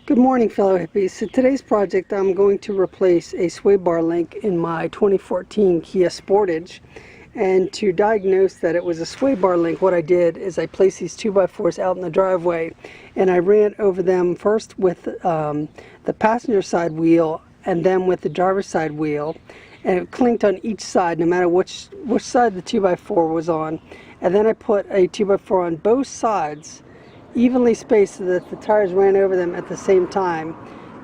Good morning, fellow hippies. So today's project, I'm going to replace a sway bar link in my 2014 Kia Sportage. And to diagnose that it was a sway bar link, what I did is I placed these 2x4s out in the driveway and I ran over them first with the passenger side wheel and then with the driver's side wheel, and it clinked on each side no matter which side the 2x4 was on. And then I put a 2x4 on both sides, evenly spaced, so that the tires ran over them at the same time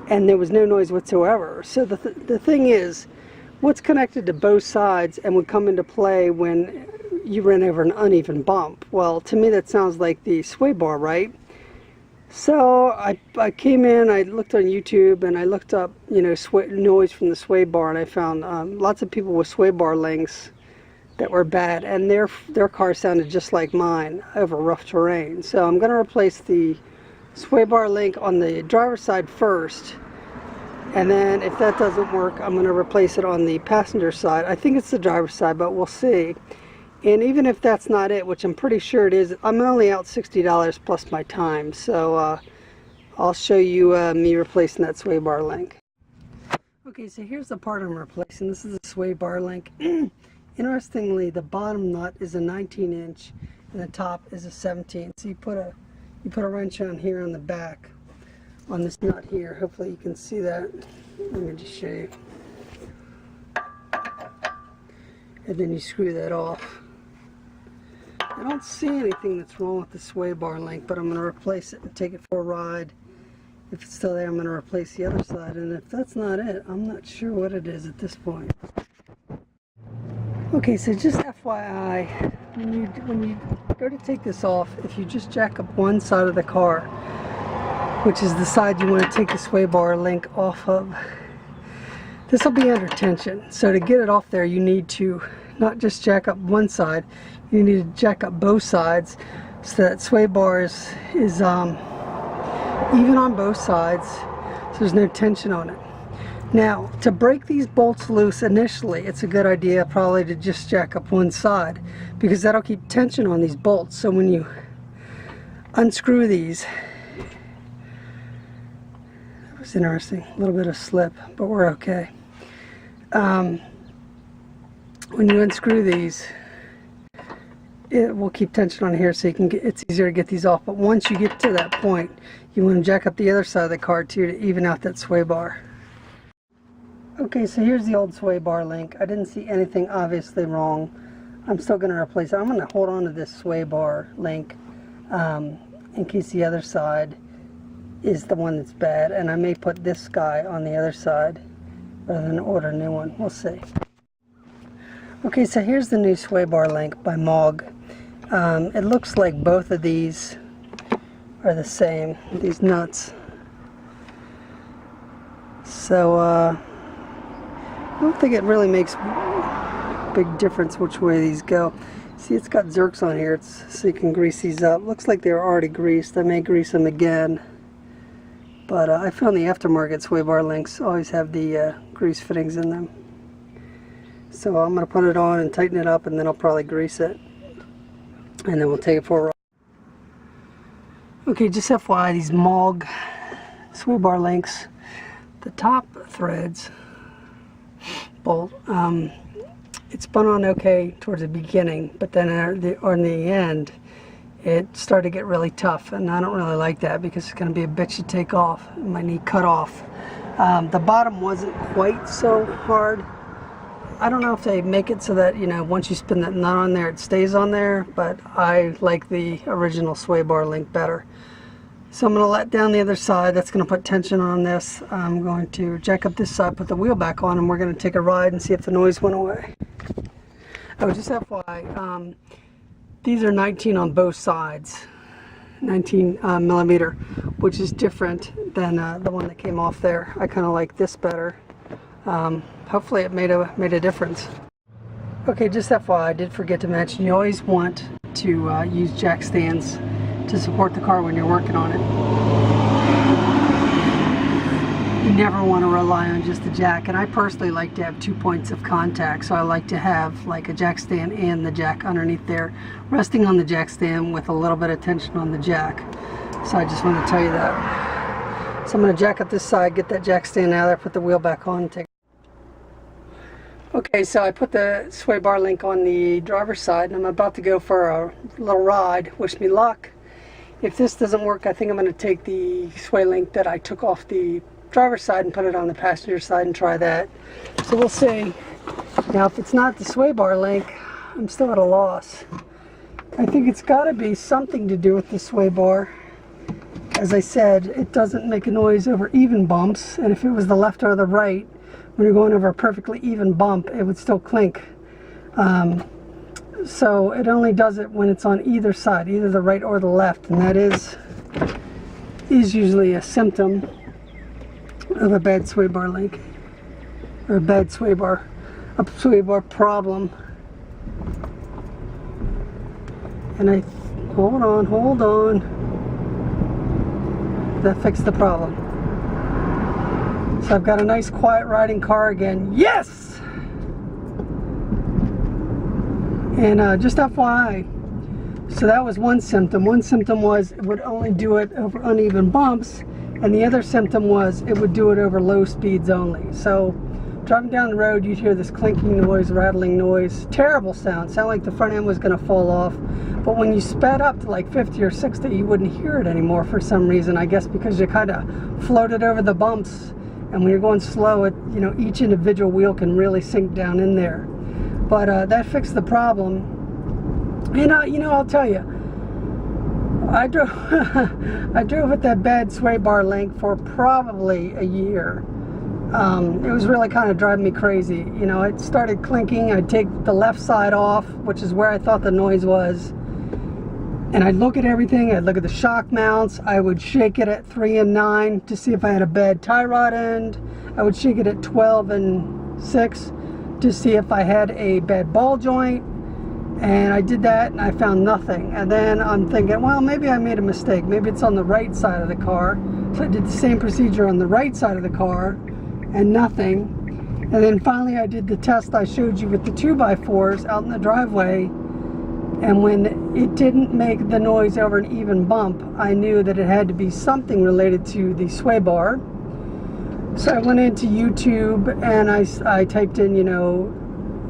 and there was no noise whatsoever. So the thing is, what's connected to both sides and would come into play when you ran over an uneven bump? Well, to me that sounds like the sway bar, right? So I came in, I looked on YouTube and I looked up, noise from the sway bar, and I found lots of people with sway bar links that were bad, and their car sounded just like mine over rough terrain. So I'm going to replace the sway bar link on the driver's side first, and then if that doesn't work, I'm going to replace it on the passenger side. I think it's the driver's side, but we'll see. And even if that's not it, which I'm pretty sure it is, I'm only out $60 plus my time. So I'll show you me replacing that sway bar link. Okay, so here's the part I'm replacing. This is a sway bar link. Interestingly, the bottom nut is a 19-inch and the top is a 17. So you put a wrench on here on the back on this nut here. Hopefully you can see that. Let me just show you. And then you screw that off. I don't see anything that's wrong with the sway bar link, but I'm going to replace it and take it for a ride. If it's still there, I'm going to replace the other side, and if that's not it, I'm not sure what it is at this point. Okay, so just FYI, when you go to take this off, if you just jack up one side of the car, which is the side you want to take the sway bar link off of, this will be under tension. So to get it off there, you need to not just jack up one side, you need to jack up both sides so that sway bar is even on both sides, so there's no tension on it. Now, to break these bolts loose initially, it's a good idea probably to just jack up one side, because that'll keep tension on these bolts. So when you unscrew these, that was interesting, a little bit of slip, but we're okay. When you unscrew these, it will keep tension on here, so you can it's easier to get these off. But once you get to that point, you want to jack up the other side of the car too to even out that sway bar. Okay, so here's the old sway bar link. I didn't see anything obviously wrong. I'm still going to replace it. I'm going to hold on to this sway bar link in case the other side is the one that's bad, and I may put this guy on the other side rather than order a new one. We'll see. Okay, so here's the new sway bar link by Mog. It looks like both of these are the same, these nuts. So I don't think it really makes a big difference which way these go. See, it's got zerks on here, so you can grease these up. Looks like they're already greased. I may grease them again. But I found the aftermarket sway bar links always have the grease fittings in them. So I'm going to put it on and tighten it up, and then I'll probably grease it. And then we'll take it for a ride. Okay, just FYI, these Mog sway bar links, the top threads bolt, it spun on okay towards the beginning, but then on the end it started to get really tough, and I don't really like that because it's going to be a bitch to take off. It might need cut off. The bottom wasn't quite so hard. I don't know if they make it so that, once you spin that nut on there, it stays on there, but I like the original sway bar link better. So I'm going to let down the other side. That's going to put tension on this. I'm going to jack up this side, put the wheel back on, and we're going to take a ride and see if the noise went away. Oh, just FYI, these are 19 on both sides, 19 millimeter, which is different than the one that came off there. I kind of like this better. Hopefully it made a difference. Okay, just FYI, I did forget to mention, you always want to use jack stands to support the car when you're working on it. You never want to rely on just the jack, and I personally like to have 2 points of contact, so I like to have like a jack stand and the jack underneath there, resting on the jack stand with a little bit of tension on the jack. So I just want to tell you that. So I'm going to jack up this side, get that jack stand out of there, put the wheel back on, take. Okay, so I put the sway bar link on the driver's side and I'm about to go for a little ride. Wish me luck. If this doesn't work, I think I'm going to take the sway link that I took off the driver's side and put it on the passenger side and try that. So we'll see. Now if it's not the sway bar link, I'm still at a loss. I think it's got to be something to do with the sway bar. As I said, it doesn't make a noise over even bumps, and if it was the left or the right, when you're going over a perfectly even bump, it would still clink. So it only does it when it's on either side, either the right or the left, and that is usually a symptom of a bad sway bar link, or a bad sway bar problem. And hold on. That fixed the problem. So I've got a nice quiet riding car again. Yes! And just FYI, so that was one symptom. One symptom was it would only do it over uneven bumps, and the other symptom was it would do it over low speeds only. So driving down the road, you'd hear this clinking noise, rattling noise, terrible sound like the front end was going to fall off. But when you sped up to like 50 or 60, you wouldn't hear it anymore for some reason. I guess because you kind of floated over the bumps, and when you're going slow, each individual wheel can really sink down in there. But that fixed the problem. And I'll tell you, I drove with that bad sway bar link for probably a year. It was really kind of driving me crazy. It started clinking. I'd take the left side off, which is where I thought the noise was, and I'd look at everything. I'd look at the shock mounts. I would shake it at 3 and 9 to see if I had a bad tie rod end. I would shake it at 12 and 6 to see if I had a bad ball joint. And I did that and I found nothing. And then I'm thinking, well, maybe I made a mistake. Maybe it's on the right side of the car. So I did the same procedure on the right side of the car and nothing. And then finally I did the test I showed you with the 2x4s out in the driveway. And when it didn't make the noise over an even bump, I knew that it had to be something related to the sway bar. So I went into YouTube and I typed in,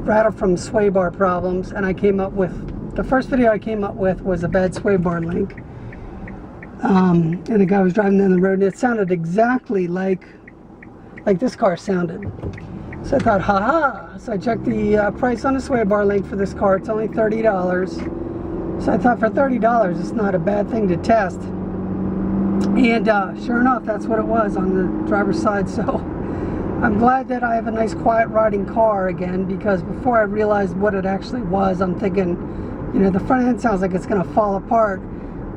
rattle from sway bar problems, and I came up with, the first video I came up with was a bad sway bar link. And the guy was driving down the road and it sounded exactly like this car sounded. So I thought, haha. So I checked the price on the sway bar link for this car. It's only $30. So I thought for $30, it's not a bad thing to test. And sure enough, that's what it was on the driver's side. So I'm glad that I have a nice quiet riding car again, because before I realized what it actually was, I'm thinking, the front end sounds like it's going to fall apart,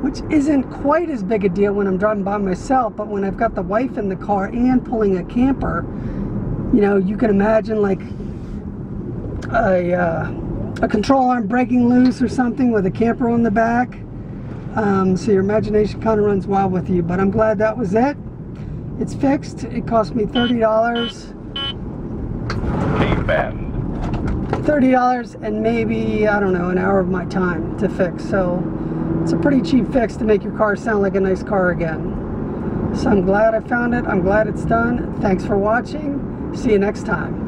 which isn't quite as big a deal when I'm driving by myself. But when I've got the wife in the car and pulling a camper, you can imagine like a control arm breaking loose or something with a camper on the back. So your imagination kind of runs wild with you. But I'm glad that was it. It's fixed. It cost me $30. $30 and maybe, I don't know, an hour of my time to fix. So it's a pretty cheap fix to make your car sound like a nice car again. So I'm glad I found it. I'm glad it's done. Thanks for watching. See you next time.